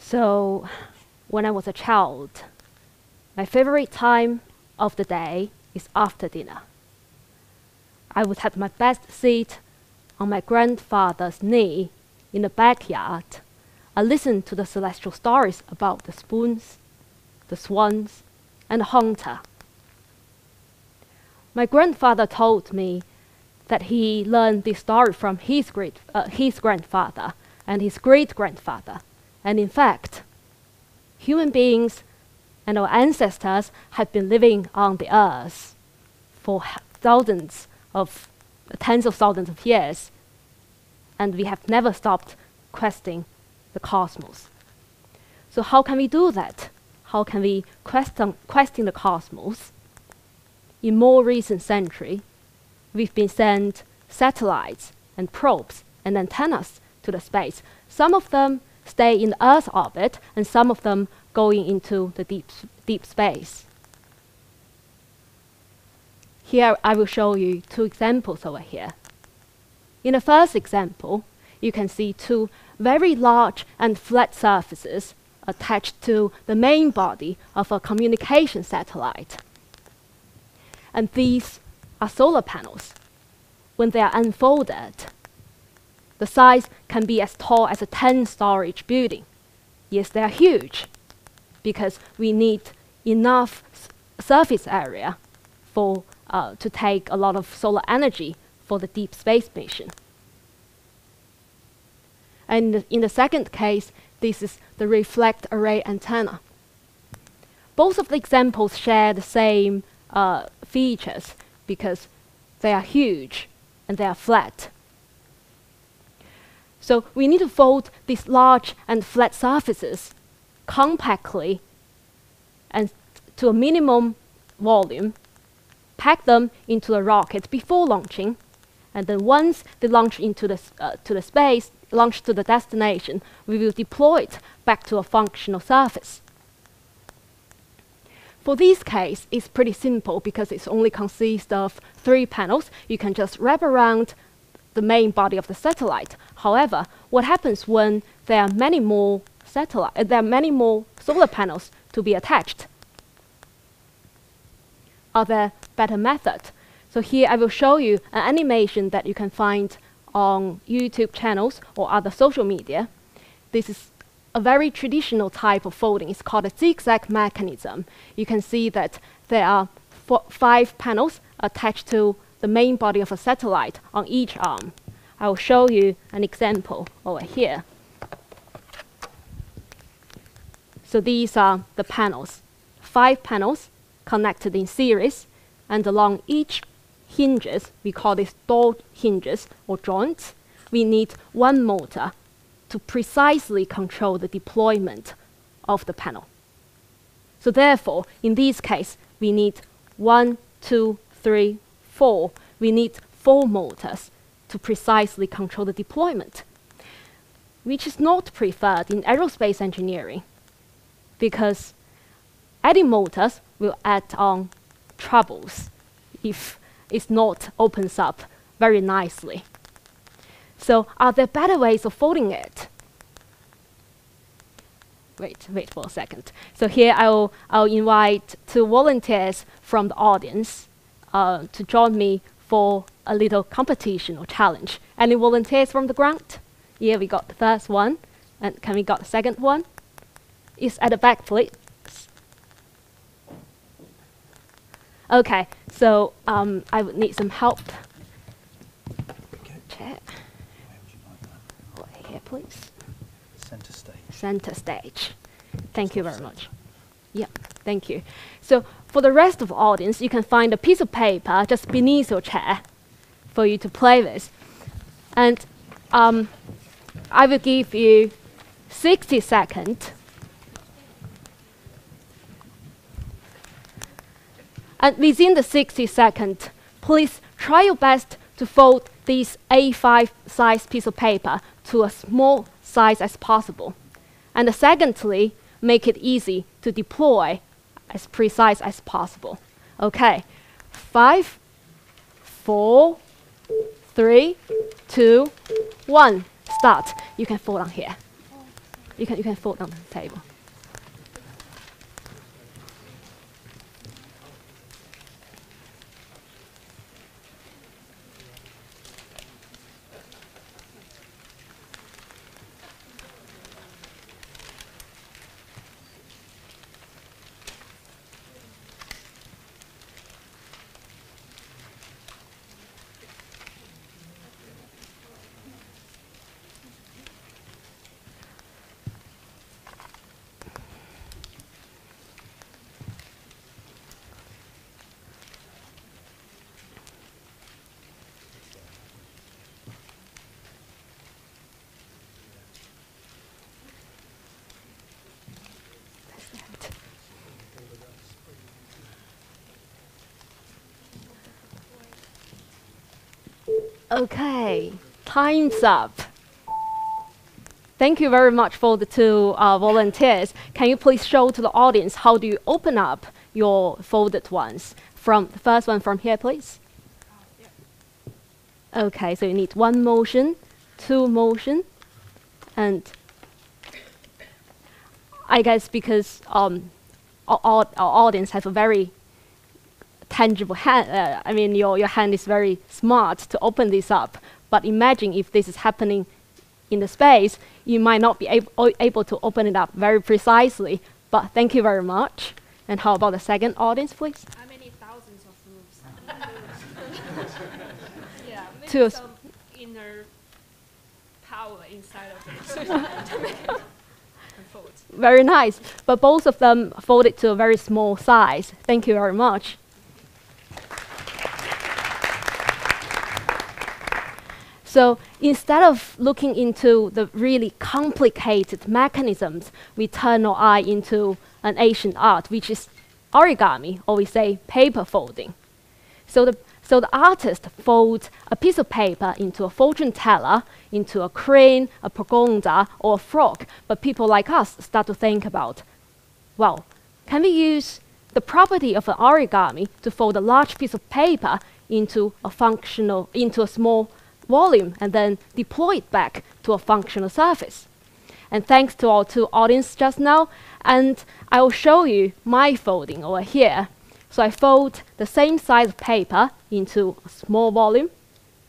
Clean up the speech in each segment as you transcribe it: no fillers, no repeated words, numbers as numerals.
So when I was a child, my favorite time of the day is after dinner. I would have my best seat on my grandfather's knee in the backyard. I listened to the celestial stories about the spoons, the swans, and the hunter. My grandfather told me that he learned this story from his grandfather and his great-grandfather. And in fact, human beings and our ancestors have been living on the earth for tens of thousands of years, and we have never stopped questioning the cosmos. So how can we do that? How can we question the cosmos? In more recent century, we've been sent satellites and probes and antennas to the space. Some of them stay in Earth's orbit, and some of them going into the deep space. Here I will show you two examples over here. In the first example, you can see two very large and flat surfaces attached to the main body of a communication satellite. And these are solar panels. When they are unfolded, the size can be as tall as a 10-story building. Yes, they are huge, because we need enough surface area to take a lot of solar energy for the deep space mission. And in the second case, this is the reflect array antenna. Both of the examples share the same features because they are huge and they are flat. So we need to fold these large and flat surfaces compactly and to a minimum volume, pack them into a rocket before launching, and then once they launch into the space, launch to the destination, we will deploy it back to a functional surface. For this case, it's pretty simple because it only consists of 3 panels. You can just wrap around the main body of the satellite. However, what happens when there are many more solar panels to be attached? Are there better methods? So here I will show you an animation that you can find on YouTube channels or other social media. This is a very traditional type of folding. It's called a zigzag mechanism. You can see that there are 5 panels attached to the main body of a satellite on each arm. I will show you an example over here. So these are the panels. 5 panels connected in series, and along each hinges, we call these door hinges or joints, we need 1 motor to precisely control the deployment of the panel. So therefore, in this case, we need 1, 2, 3, 4. We need 4 motors to precisely control the deployment, which is not preferred in aerospace engineering, because adding motors will add on troubles if it's not opens up very nicely. So are there better ways of folding it? Wait for a second. So here I'll invite 2 volunteers from the audience to join me for a little competition or challenge. Any volunteers from the ground? Yeah, we got the first one. And can we got the second one? It's at the back, please. Okay, so I would need some help. Chair. Where would you like that? Over here, please. Centre stage. Center stage. Thank you very much. Yeah, thank you. So for the rest of the audience, you can find a piece of paper just beneath your chair for you to play with. And I will give you 60 seconds. And within the 60 seconds, please try your best to fold this A5 size piece of paper to a small size as possible. And secondly, make it easy to deploy as precise as possible. Okay, 5, 4, 3, 2, 1, start. You can fold on here. You can fold on the table. Okay, time's up. Thank you very much for the two volunteers. Can you please show to the audience how do you open up your folded ones? From the first one from here, please. Okay, so you need one motion, two motion, and I guess because our audience has a very tangible hand, I mean your hand is very smart to open this up, but imagine if this is happening in the space, you might not be able to open it up very precisely, but thank you very much. And how about the second audience, please? How many thousands of moves? Yeah, maybe Two. some inner power inside of it to make it unfold. Very nice, but both of them folded to a very small size. Thank you very much. So instead of looking into the really complicated mechanisms, we turn our eye into an ancient art, which is origami, or we say paper folding. So the artist folds a piece of paper into a fortune teller, into a crane, a pagoda, or a frog. But people like us start to think about, well, can we use the property of an origami to fold a large piece of paper into a small volume and then deploy it back to a functional surface? And thanks to our two audiences just now, and I will show you my folding over here. So I fold the same size of paper into a small volume,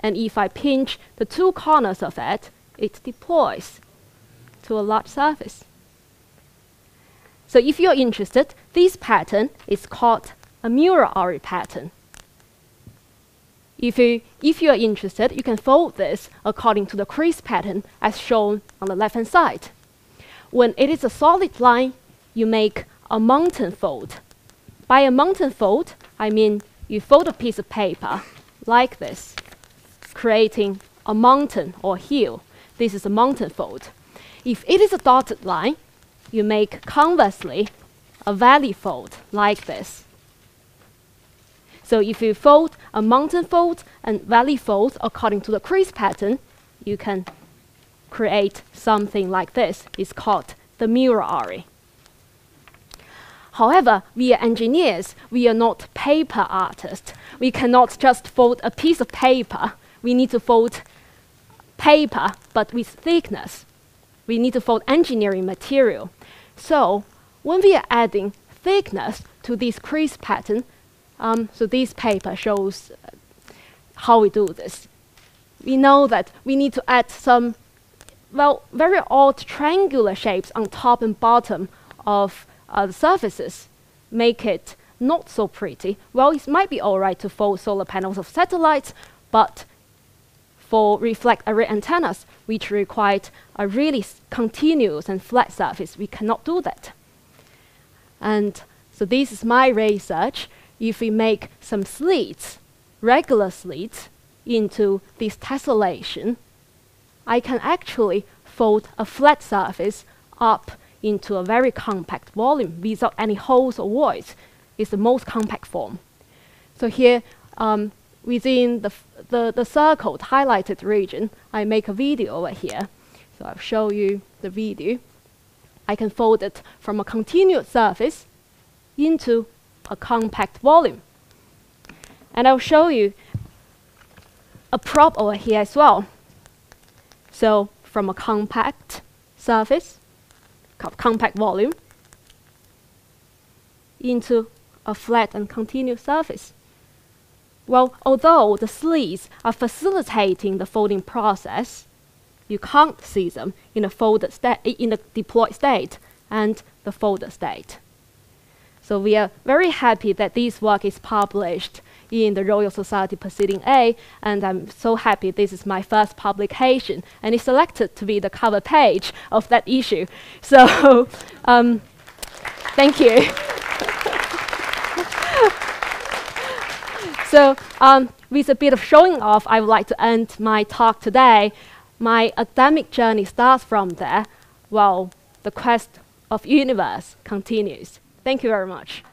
and if I pinch the two corners of it, it deploys to a large surface. So if you're interested, this pattern is called a Murari pattern. If you are interested, you can fold this according to the crease pattern as shown on the left-hand side. When it is a solid line, you make a mountain fold. By a mountain fold, I mean you fold a piece of paper like this, creating a mountain or hill. This is a mountain fold. If it is a dotted line, you make conversely a valley fold like this. So if you fold a mountain fold and valley fold according to the crease pattern, you can create something like this. It's called the Murari. However, we are engineers. We are not paper artists. We cannot just fold a piece of paper. We need to fold paper, but with thickness. We need to fold engineering material. So when we are adding thickness to this crease pattern, so this paper shows how we do this. We know that we need to add some, well, very odd triangular shapes on top and bottom of the surfaces, make it not so pretty. Well, it might be all right to fold solar panels of satellites, but for reflect array antennas, which require a really continuous and flat surface, we cannot do that. And so this is my research. If we make some slits, regular slits, into this tessellation, I can actually fold a flat surface up into a very compact volume without any holes or voids. It's the most compact form. So here, within the circled, highlighted region, I make a video over here. So I'll show you the video. I can fold it from a continuous surface into a compact volume. And I'll show you a prop over here as well. So from a compact surface compact volume into a flat and continuous surface. Well, although the sleeves are facilitating the folding process, you can't see them in the deployed state and the folded state. So we are very happy that this work is published in the Royal Society Proceeding A, and I'm so happy this is my first publication, and it's selected to be the cover page of that issue. So, thank you. So, with a bit of showing off, I would like to end my talk today. My academic journey starts from there, while the quest of universe continues. Thank you very much.